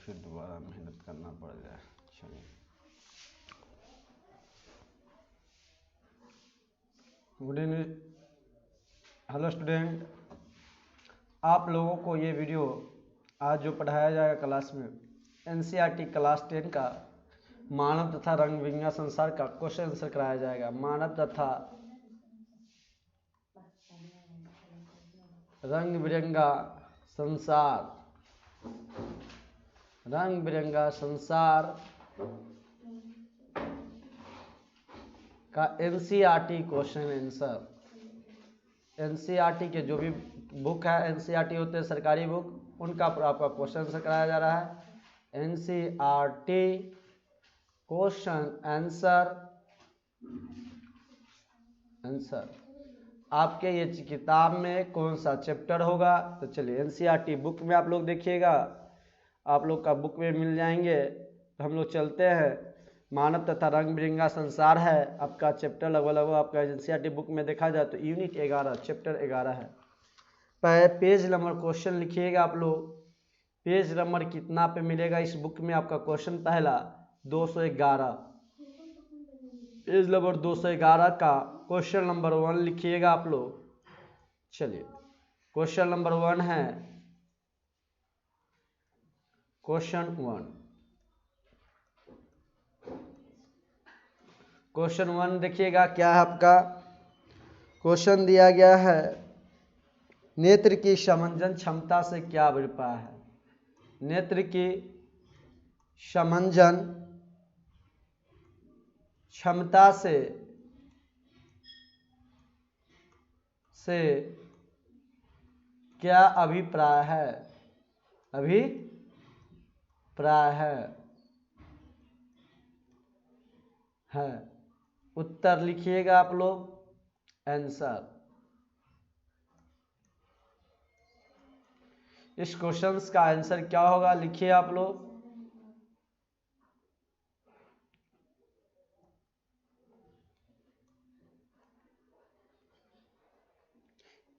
फिर दोबारा मेहनत करना पड़ जाए। चलिए, गुड इवनिंग, हेलो स्टूडेंट। आप लोगों को ये वीडियो आज जो पढ़ाया जाएगा क्लास में एनसीईआरटी क्लास 10 का मानव तथा रंग बिरंगा संसार का क्वेश्चन आंसर कराया जाएगा। मानव तथा रंग बिरंगा संसार, रंग बिरंगा संसार का एनसीईआरटी क्वेश्चन आंसर। एनसीईआरटी के जो भी बुक है, एनसीईआरटी होते हैं सरकारी बुक, उनका आपका क्वेश्चन आंसर कराया जा रहा है। एनसीईआरटी क्वेश्चन आंसर आपके ये किताब में कौन सा चैप्टर होगा? तो चलिए, एनसीईआरटी बुक में आप लोग देखिएगा, आप लोग का बुक में मिल जाएंगे। तो हम लोग चलते हैं। मानव तथा रंग बिरंगा संसार है आपका चैप्टर, लगभग आपका एनसीईआरटी बुक में देखा जाए तो यूनिट 11 चैप्टर 11 है। पेज नंबर क्वेश्चन लिखिएगा आप लोग। पेज नंबर कितना पे मिलेगा इस बुक में आपका क्वेश्चन? पहला 211, पेज नंबर 211 का क्वेश्चन नंबर 1 लिखिएगा आप लोग। चलिए, क्वेश्चन नंबर 1 है, क्वेश्चन 1 देखिएगा क्या है आपका। क्वेश्चन दिया गया है, नेत्र की समंजन क्षमता से क्या अभिप्राय है? नेत्र की समंजन क्षमता से क्या अभिप्राय है? है उत्तर लिखिएगा आप लोग, आंसर। इस क्वेश्चन का आंसर क्या होगा लिखिए आप लोग।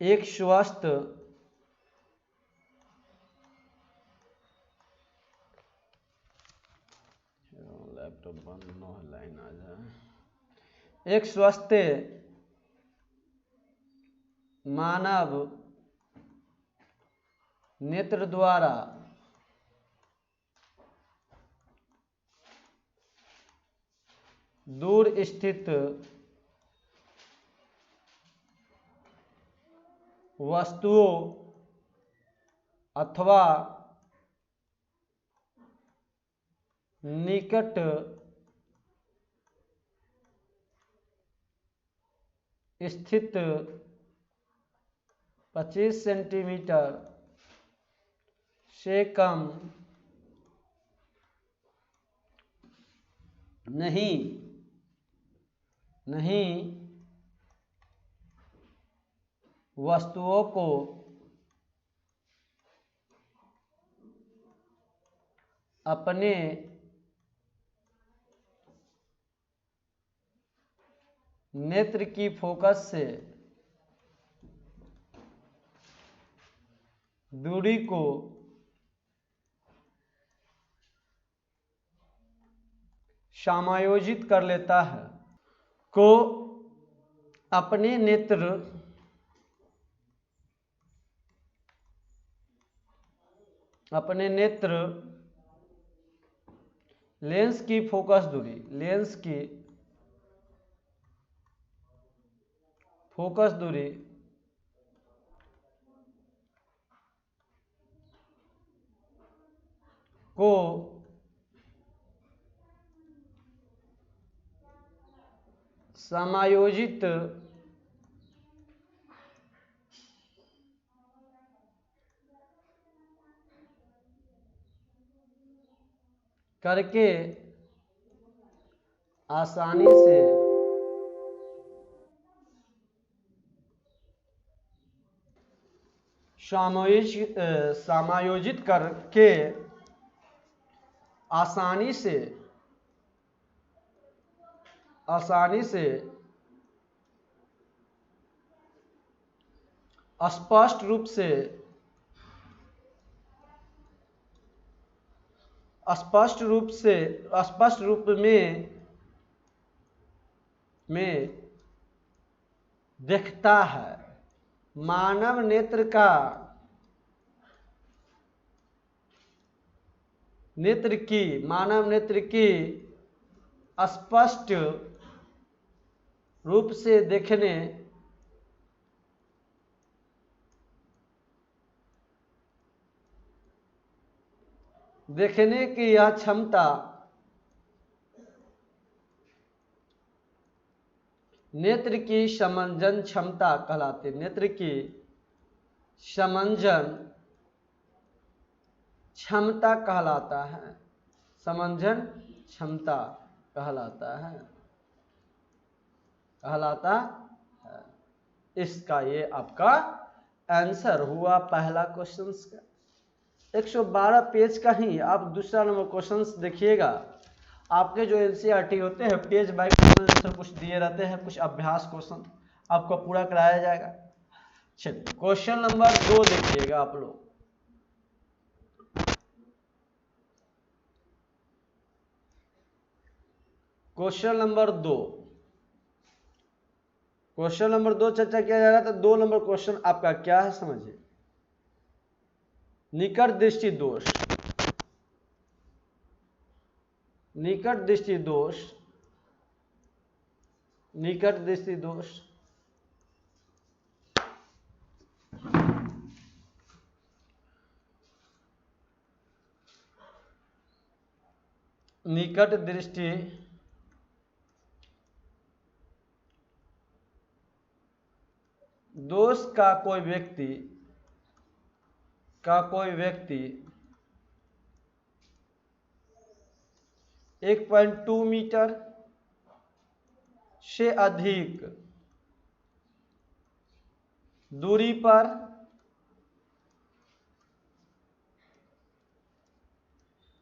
एक स्वस्थ लैपटॉप बंद न हो, लाइन आ जाए। एक स्वस्थ मानव नेत्र द्वारा दूर स्थित वस्तुओं अथवा निकट स्थित 25 सेंटीमीटर से कम नहीं वस्तुओं को अपने नेत्र की फोकस से दूरी को समायोजित कर लेता है, को अपने नेत्र लेंस की फोकस दूरी को समायोजित करके आसानी से समायोजित करके आसानी से स्पष्ट रूप से स्पष्ट रूप से, स्पष्ट रूप में दिखता है। मानव नेत्र का, मानव नेत्र की स्पष्ट रूप से देखने की यह क्षमता नेत्र की समंजन क्षमता कहलाती है। नेत्र की समंजन क्षमता कहलाता है। समंजन क्षमता कहलाता है। इसका ये आपका आंसर हुआ पहला क्वेश्चन का। 112 पेज का ही आप दूसरा नंबर क्वेश्चन देखिएगा। आपके जो एनसीईआरटी होते हैं पेज बाय क्वेश्चन कुछ दिए रहते हैं, कुछ अभ्यास क्वेश्चन आपको पूरा कराया जाएगा। चलिए क्वेश्चन नंबर 2 देखिएगा आप लोग। क्वेश्चन नंबर 2 चर्चा किया जा रहा है। तो 2 नंबर क्वेश्चन आपका क्या है समझिए। निकट दृष्टि दोष, निकट दृष्टि दोष, निकट दृष्टि दोष निकट दृष्टि दोष का कोई व्यक्ति 1.2 मीटर से अधिक दूरी पर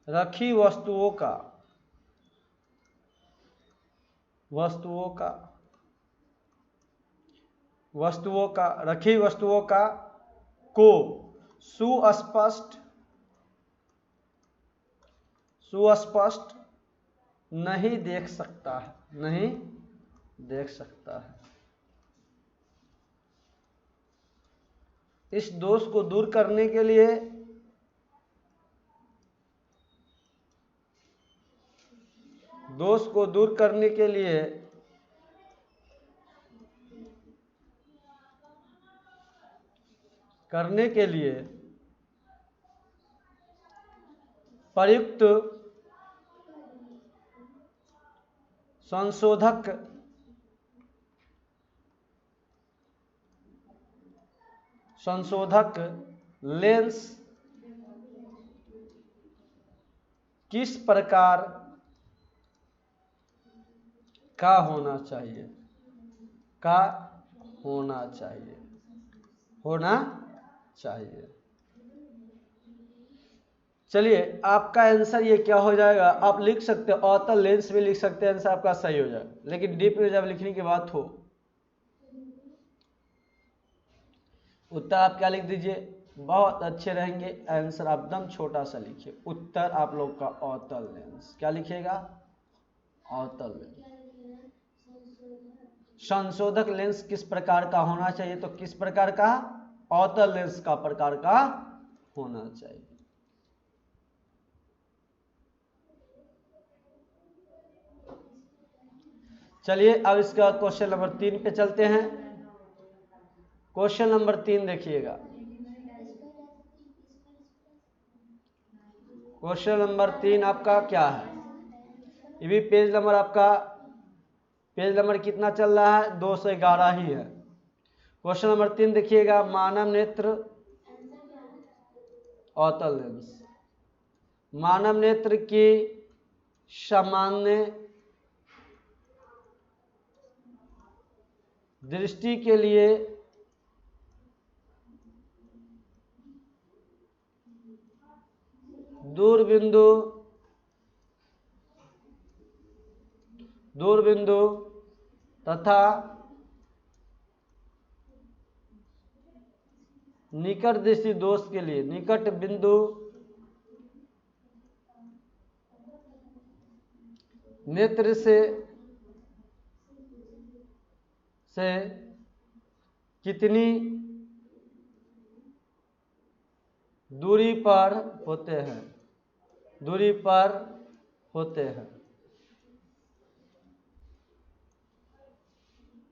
रखी वस्तुओं का को सुस्पष्ट नहीं देख सकता है। इस दोष को दूर करने के लिए प्रयुक्त संशोधक लेंस किस प्रकार का होना चाहिए। चलिए आपका आंसर ये क्या हो जाएगा, आप लिख सकते हो अवतल लेंस भी लिख सकते हैं, आंसर आपका सही हो जाएगा। लेकिन डीप में जब लिखने की बात हो उत्तर आप क्या लिख दीजिए, बहुत अच्छे रहेंगे। आंसर आप एकदम छोटा सा लिखिए। उत्तर आप लोग का अवतल लेंस, क्या लिखिएगा, अवतल लेंस। संशोधक लेंस किस प्रकार का होना चाहिए, तो किस प्रकार का, अवतल लेंस का प्रकार का होना चाहिए। चलिए अब इसका क्वेश्चन नंबर 3 पे चलते हैं। क्वेश्चन नंबर 3 देखिएगा। क्वेश्चन नंबर 3 आपका क्या है, ये भी पेज नंबर आपका, पेज नंबर कितना चल रहा है, 211 ही है। क्वेश्चन नंबर 3 देखिएगा। मानव नेत्र अवतल लेंस, मानव नेत्र की सामान्य दृष्टि के लिए दूरबिंदु तथा निकट दृष्टि दोष के लिए निकट बिंदु नेत्र से कितनी दूरी पर होते हैं, दूरी पर होते हैं।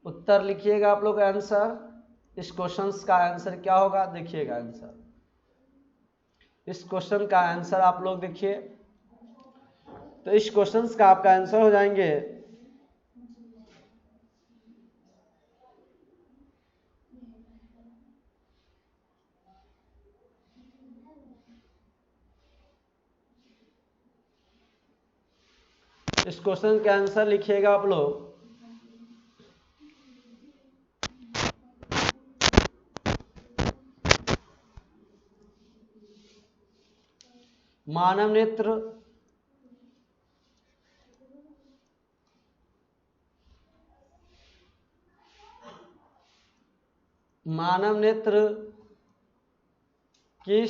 उत्तर लिखिएगा आप लोग आंसर। इस क्वेश्चन का आंसर क्या होगा, देखिएगा आंसर। इस क्वेश्चन का आंसर आप लोग देखिए, तो इस क्वेश्चन का आपका आंसर हो जाएंगे इस क्वेश्चन का आंसर लिखिएगा आप लोग मानव नेत्र की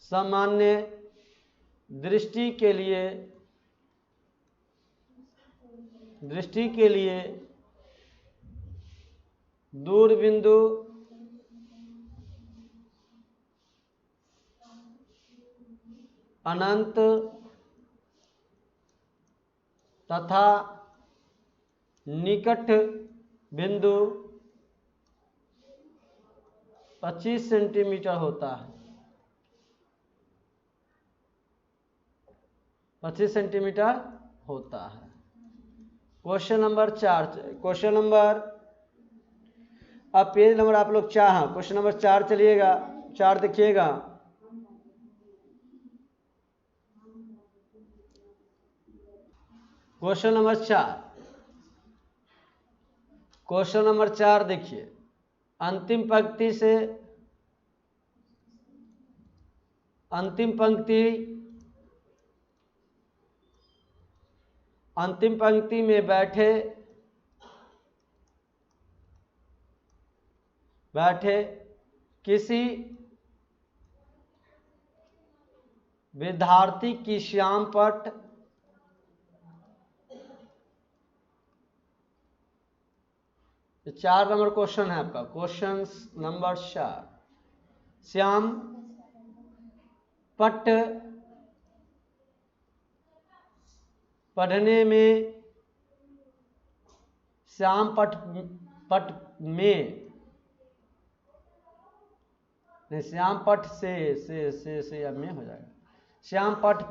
सामान्य दृष्टि के लिए दूरबिंदु अनंत तथा निकट बिंदु 25 सेंटीमीटर होता है। 25 सेंटीमीटर होता है। क्वेश्चन नंबर 4, क्वेश्चन नंबर, अब पेज नंबर आप लोग 4, हाँ क्वेश्चन नंबर 4 चलिएगा, 4 देखिएगा। क्वेश्चन नंबर 4 देखिए, अंतिम पंक्ति में बैठे किसी विद्यार्थी की श्याम पट्ट तो 4 नंबर क्वेश्चन है आपका, क्वेश्चन नंबर 4। श्याम पट्ट पढ़ने में, श्याम पट्ट में नहीं, श्याम पट्ट से अब में हो जाएगा। श्याम पट्ट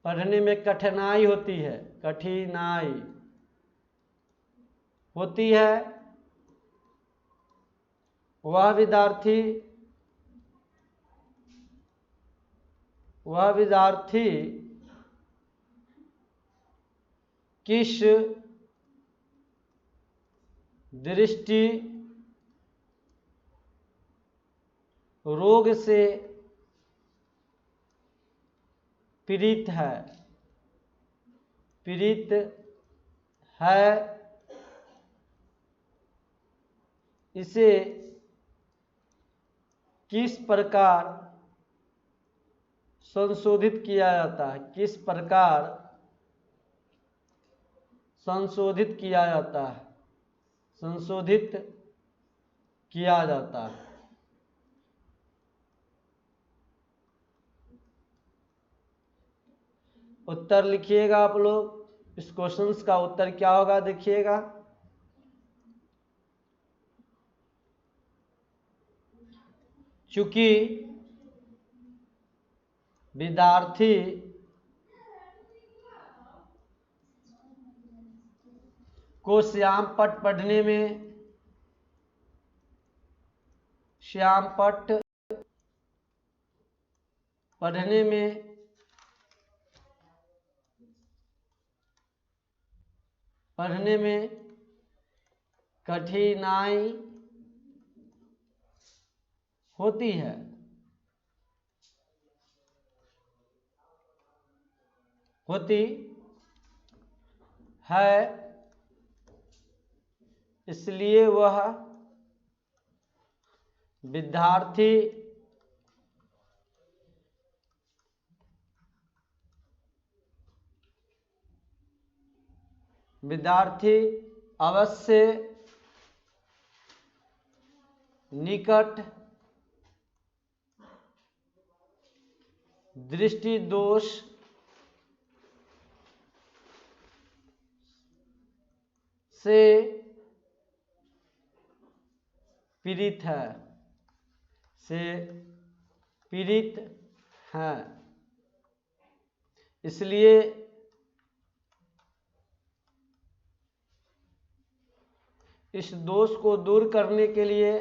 पढ़ने में कठिनाई होती है। वह विद्यार्थी किस दृष्टि रोग से पीड़ित है, इसे किस प्रकार संशोधित किया जाता है, किस प्रकार संशोधित किया जाता है। उत्तर लिखिएगा आप लोग। इस क्वेश्चन का उत्तर क्या होगा, देखिएगा। चूंकि विद्यार्थी को श्याम पट्ट पढ़ने में कठिनाई होती है, इसलिए वह विद्यार्थी अवश्य निकट दृष्टि दोष से पीड़ित है, इसलिए इस दोष को दूर करने के लिए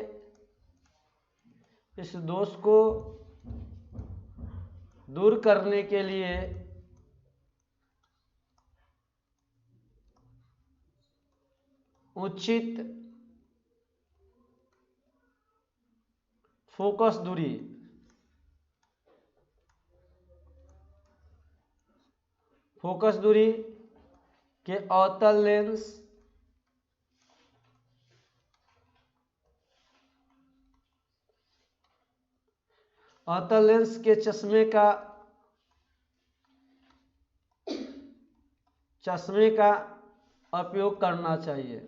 उचित फोकस दूरी के अवतल लेंस के चश्मे का उपयोग करना चाहिए।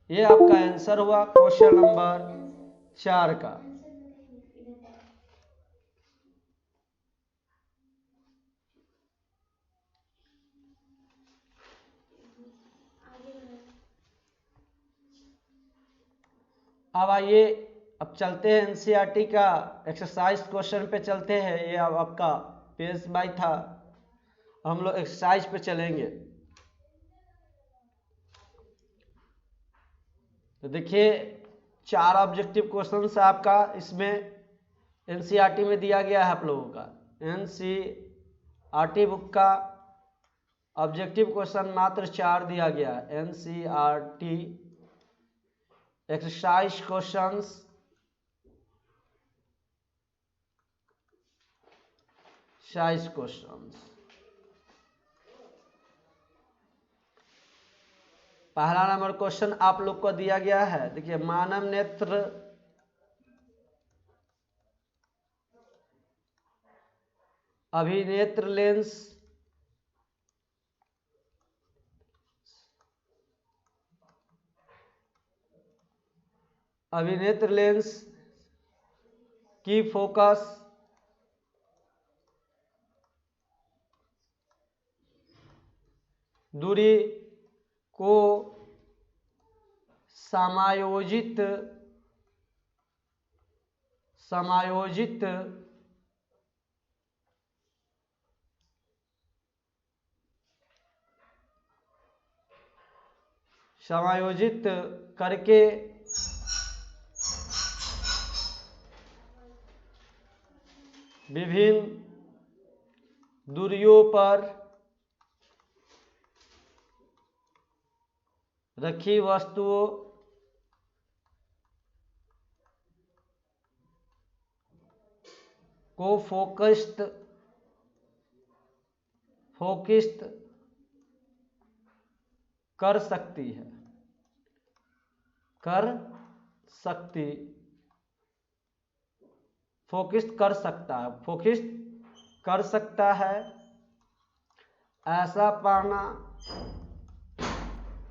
ये आपका आंसर हुआ क्वेश्चन नंबर 4 का। अब आइए, अब चलते हैं एनसीईआरटी का एक्सरसाइज क्वेश्चन पे चलते हैं। ये अब आपका पेज बाई था, हम लोग एक्सरसाइज पे चलेंगे। तो देखिए 4 ऑब्जेक्टिव क्वेश्चंस आपका इसमें एनसीईआरटी में दिया गया है आप लोगों का। एनसीईआरटी बुक का ऑब्जेक्टिव क्वेश्चन मात्र 4 दिया गया है। एनसीईआरटी एक्सरसाइज क्वेश्चंस पहला नंबर क्वेश्चन आप लोग को दिया गया है। देखिए मानव नेत्र अभिनेत्र लेंस की फोकस दूरी को समायोजित करके विभिन्न दूरियों पर रखी वस्तुओं को फोकस्ड कर सकती है। फोकस्ड कर सकता है।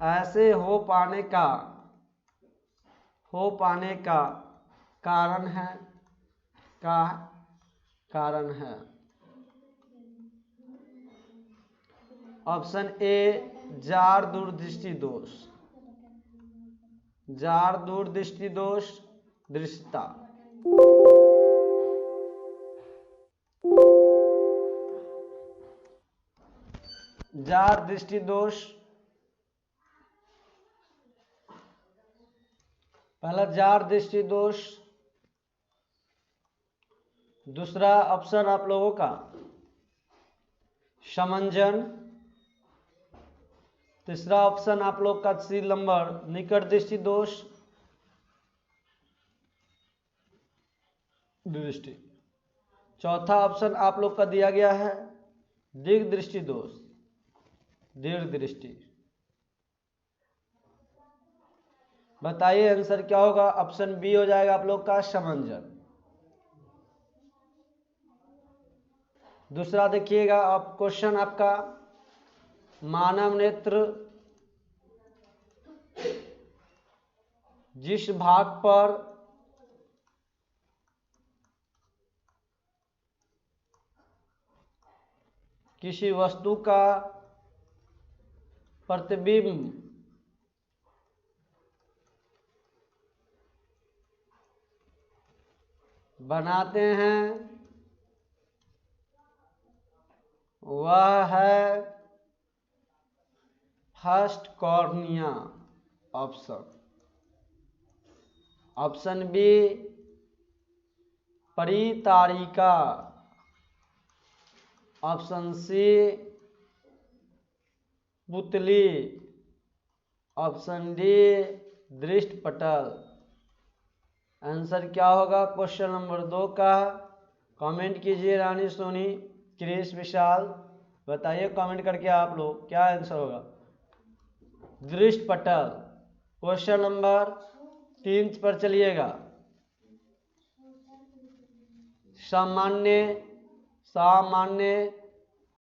ऐसे हो पाने का कारण है ऑप्शन ए जार दूरदृष्टि दोष दृश्यता। जार दृष्टि दोष, पहला जार दृष्टि दोष। दूसरा ऑप्शन आप लोगों का समंजन। तीसरा ऑप्शन आप लोग का सी नंबर निकट दृष्टि दोष दृष्टि। चौथा ऑप्शन आप लोग का दिया गया है दीर्घ दृष्टि दोष। दृढ़ दृष्टि। बताइए आंसर क्या होगा? ऑप्शन बी हो जाएगा आप लोग का समंजन। दूसरा देखिएगा आप क्वेश्चन आपका, मानव नेत्र जिस भाग पर किसी वस्तु का प्रतिबिंब बनाते हैं वह है फर्स्ट कॉर्निया। ऑप्शन बी परितारिका, ऑप्शन सी पुतली, ऑप्शन डी दृष्टपटल। आंसर क्या होगा क्वेश्चन नंबर 2 का? कमेंट कीजिए रानी सोनी, क्रिश, विशाल, बताइए कमेंट करके आप लोग क्या आंसर होगा। दृष्टपटल। क्वेश्चन नंबर 3 पर चलिएगा। सामान्य